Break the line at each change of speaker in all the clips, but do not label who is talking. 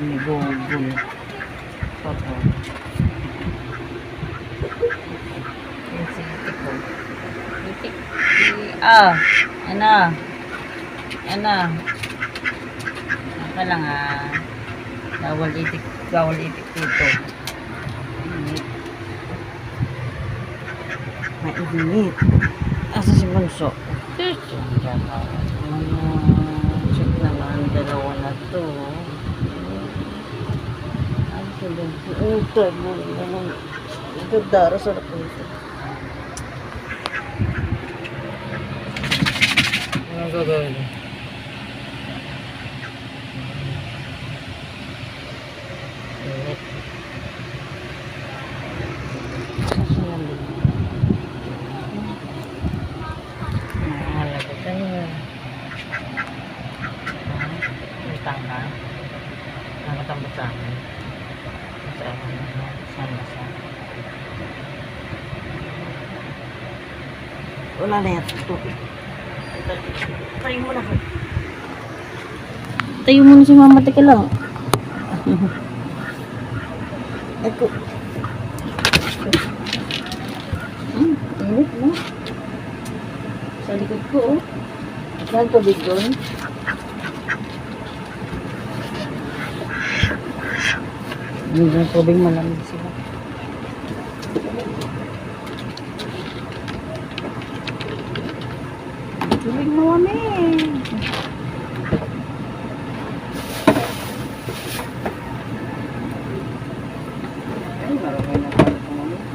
ni Google. Papa. Yung sitik ko. Sitik. Ano? Ano?Aka lang bawal itik dito. Init. Mainit. Asa si Bunso? Check naman, dalawa na to. Ano sa Bunso? Ito, ito dara sa Bunso. Ano gagawin? Init. Nakatambot sa akin. Basa. Wala na yan. Tubig. Tayo mo na. Tayo mo na si mama. Teka lang. Eko. Init mo. Sa likod ko, oh. Saan tubig doon? Yung tubig malamig sila. Tubig malamig. Ay, marami na pala ito malamig.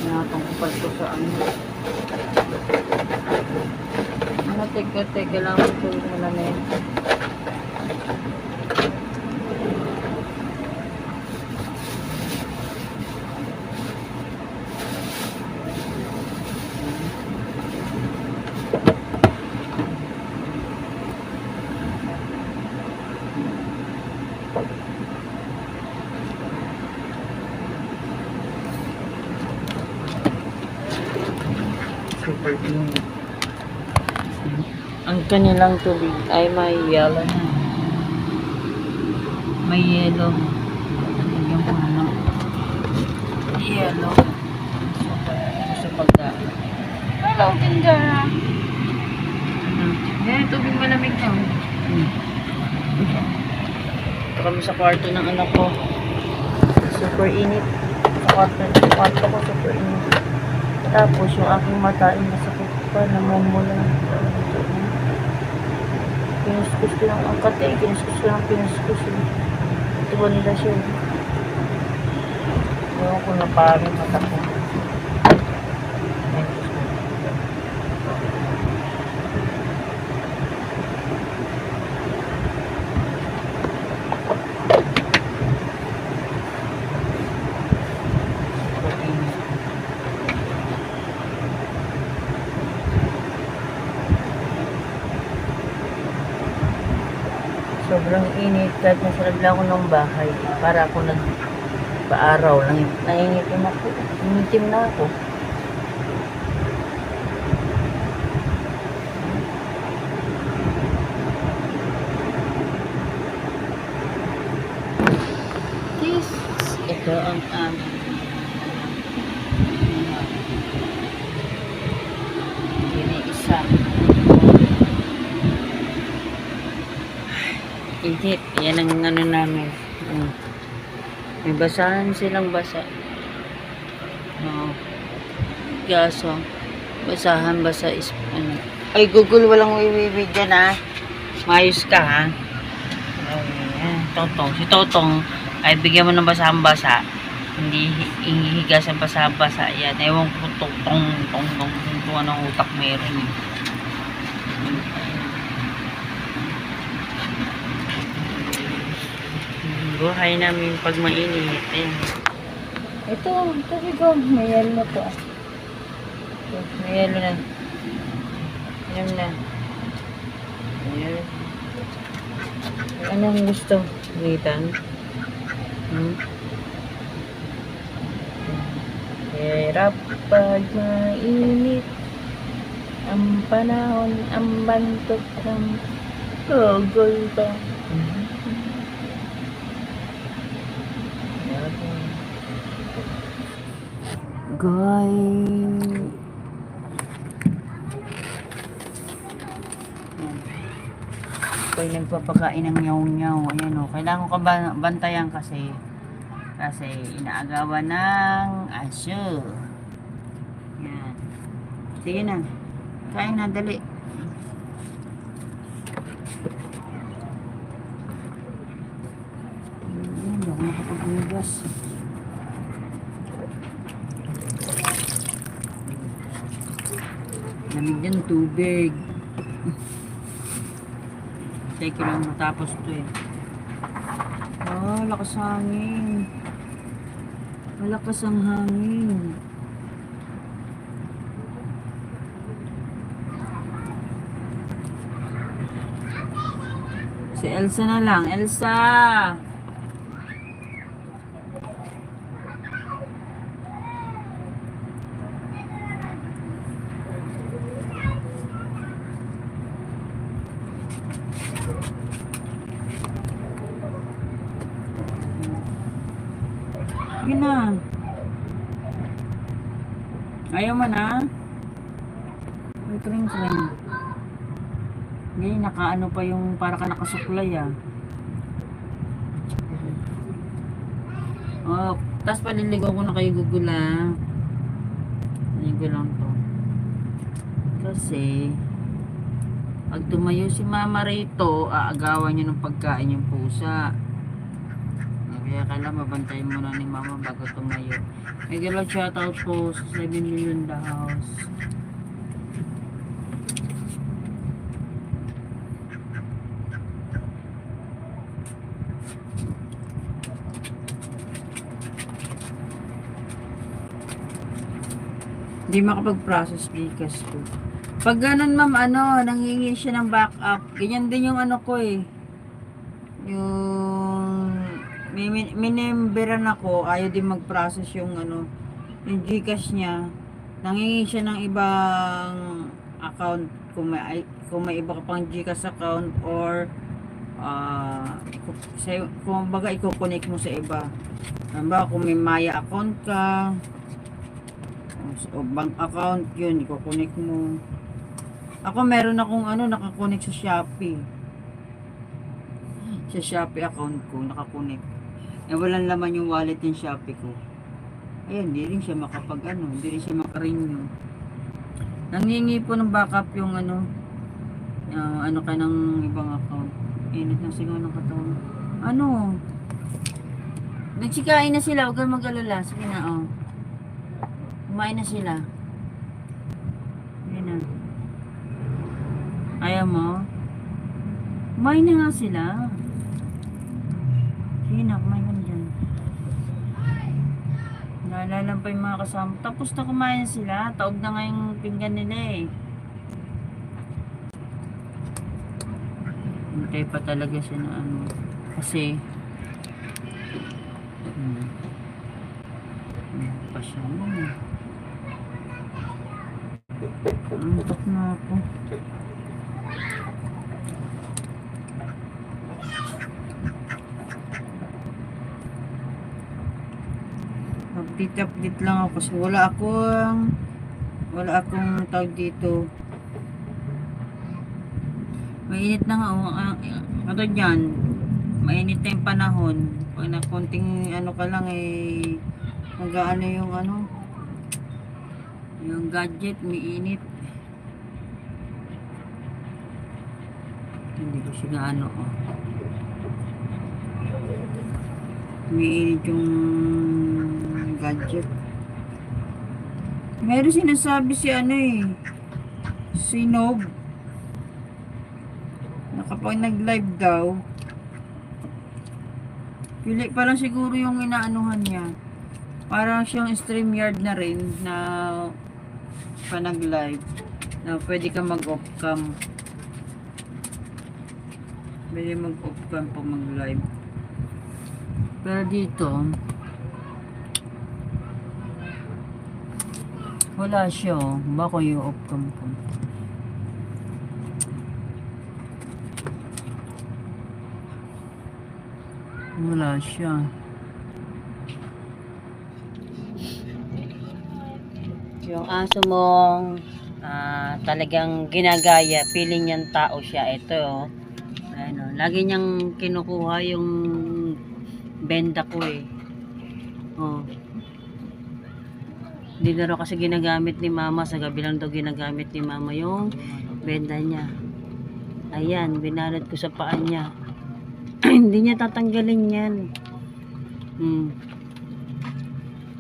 Nakatang kupal ko sa ano. Teka lang ito malamig. Super init. Ang kanilang tubig ay may yellow na. May yellow. Yung ano. Yellow. Sa pagkain. Hello, Tinda. Yan, tubig malamig na. Ito kami sa kwarto ng anak ko. Super init. Sa kwarto ko super init. Tapos yung aking mata ay masakit pa. Namumula. Pinuskus ko lang ang kate. Pinuskus. Ito nila siya. Ewan ko na parang mata ko. Sobrang init kahit nasa loob lang ako ng bahay. Para ako nagpa-araw lang. Nangingitim ako. Nangingitim na ako. Ito ang isa. Init. Yan ang ano namin. May basahan silang basa. Gaso. Basa is ano. Ay, Google, walang wiwiwi dyan Mayos ka Totong. Si Totong ay bigyan mo ng basahan-basa. Hindi hihigas ang basahan-basa. Yan. Ewan ko tong anong utak meron buhay namin pag mainit. Ito ko. May yelo na to. May yelo na. Ayan na. Ayan. Anong gusto? Litan? Hirap pag mainit ang panahon, ang bantot ng gugol ba? Goy. Ako'y nagpapakain ng nyaw-nyaw. Ayan o. Kailangan ko bantayan kasi inaagawan ng aso. Yan. Sige na. Kain na, dali. Hindi ako nakapagbugas. Lamig yan, tubig. Teka lang matapos to eh. Oh, lakas hangin. Malakas ang hangin. Si Elsa na lang. Elsa! Yun na. Ayaw mo na? Wait, ring. Hindi, nakaano pa yung para ka nakasuklay ah. Oh, tapos paliligaw ko na kayo gugula. Ligo lang to. Kasi pag tumayo si mama rito, aagawan niyo ng pagkain yung pusa. Kaya kailangan mabantayan muna ni mama bago tumayo. May galaw shoutout po sa 7 million the house. Hindi makapag-process Gcash ko. Pag ganun ma'am, nanghingi siya ng backup. Ganyan din yung ano ko eh. Yung minimberan ako, ayaw din mag-process yung yung Gcash niya. Nanghingi siya ng ibang account kung may iba ka pang Gcash account or kung baga i-connect mo sa iba. Diba, kung may Maya account ka o bank account, yun i-connect mo. Ako meron akong nakakonect sa Shopee. Sa Shopee account ko nakakonect. Walang laman yung wallet ng Shopee ko. Ayan, hindi rin siya hindi rin siya makarenew. Nangingi po ng backup yung ka ng ibang account. Init na siguro ng katawan. Nagsikain na sila, huwag kang mag-alala. Sige na, kumain na sila. Ayan na. Ayaw mo? Kumain na nga sila. Sige na, kumain ka na dyan. Naalala pa yung mga kasama. Tapos na kumain sila. Taob na nga yung pinggan nila eh. Hintay pa talaga siya na kasi pa siya naman. Antok na ako. Update lang ako kasi wala akong tawag dito. Mainit na nga ano dyan, mainit na yung panahon. Pag na konting ka lang nag-aano yung gadget, mainit. Hindi ko siya mainit yung gadget. Meron sinasabi si Nob na kapag nag-live daw, pili pa lang siguro yung inaanuhan niya. Parang siyang StreamYard na rin na pa nag-live na pwede ka mag-off cam. Pwede mag-off cam pag mag-live. Pero dito Wala siya, oh. Baka yung off cam ko. Wala siya. Yung aso mong talagang ginagaya, feeling niyang tao siya. Ito, oh. Ano, lagi niyang kinukuha yung benda ko eh. Oh. Hindi na raw kasi ginagamit ni mama. Sa gabi lang daw ginagamit ni mama yung benda niya. Ayan, binalot ko sa paa niya. Hindi niya tatanggalin yan.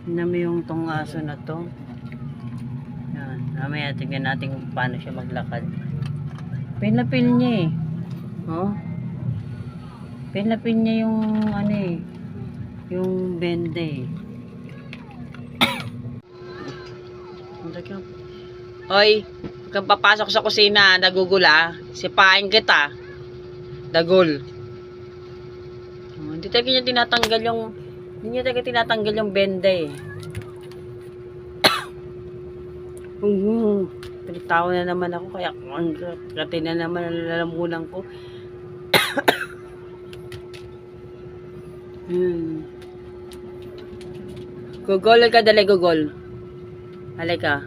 Tignan mo yung tong aso na to. Yan. Mamaya tignan natin kung paano siya maglakad. Pinapil niya eh. Oh. Pinapil niya yung ano eh. Yung benda eh. Hoy, kung papasok sa kusina, dagugol ah. Sipain kita. Dagol. Hindi talaga niya tinatanggal yung benda eh. Pinitawa na naman ako kaya kati na naman ang lalamunan ko. Gugol ka dali, gugol. Halika.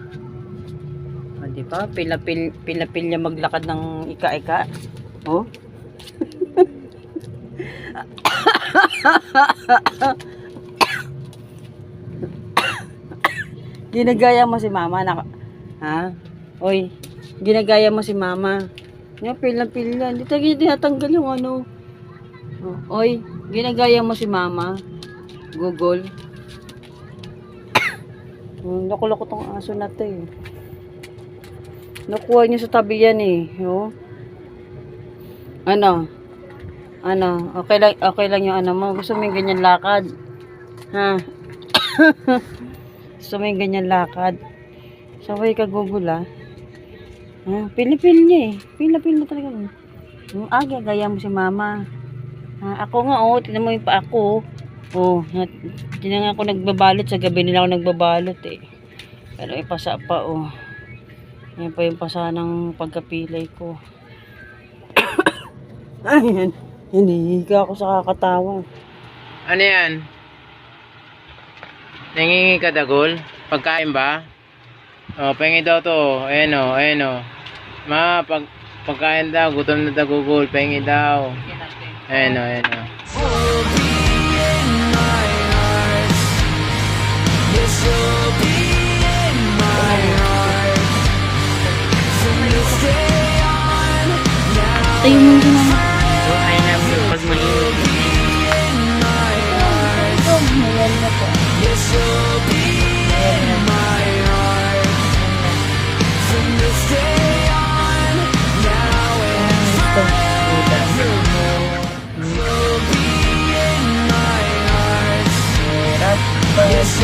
O, diba? Pinapil niya maglakad ng ika-ika. Oh. Ginagaya mo si mama na, ha? Oy, ginagaya mo si mama. Nga, pil yan. Hindi tayo tinatanggal yung ano. Oy, ginagaya mo si mama. Google. Nakuloko tong aso na to eh. Nakuha niya sa tabi yan eh. Oh. Ano? Okay lang yung ano mo. Gusto mo yung ganyan lakad? Ha? Gusto mo yung ganyan lakad? Sabay ka Google ah. Ha? Pil niya eh. Pil na talaga. Gaya mo si mama. Ha? Ako nga oh. Tinan mo yung pa ako oh. Tinan nga ako nagbabalot. Sa gabi nila ako nagbabalot eh. Pero ipasa pa oh. Yan pa yung pasa ng pagkapilay ko. Ayan. Hinihiga ako sa kakatawa.
Ano yan? Nangingi ka dagol? Pagkain ba? O, pengi daw to. Ayan o, ayan o. Pagkain daw, gutom na dagugol. Pengi daw. Ayan o, ayan o.
Tayo mo din mama.
Ayun na, pag mahilig.
Ayan na po. Yes,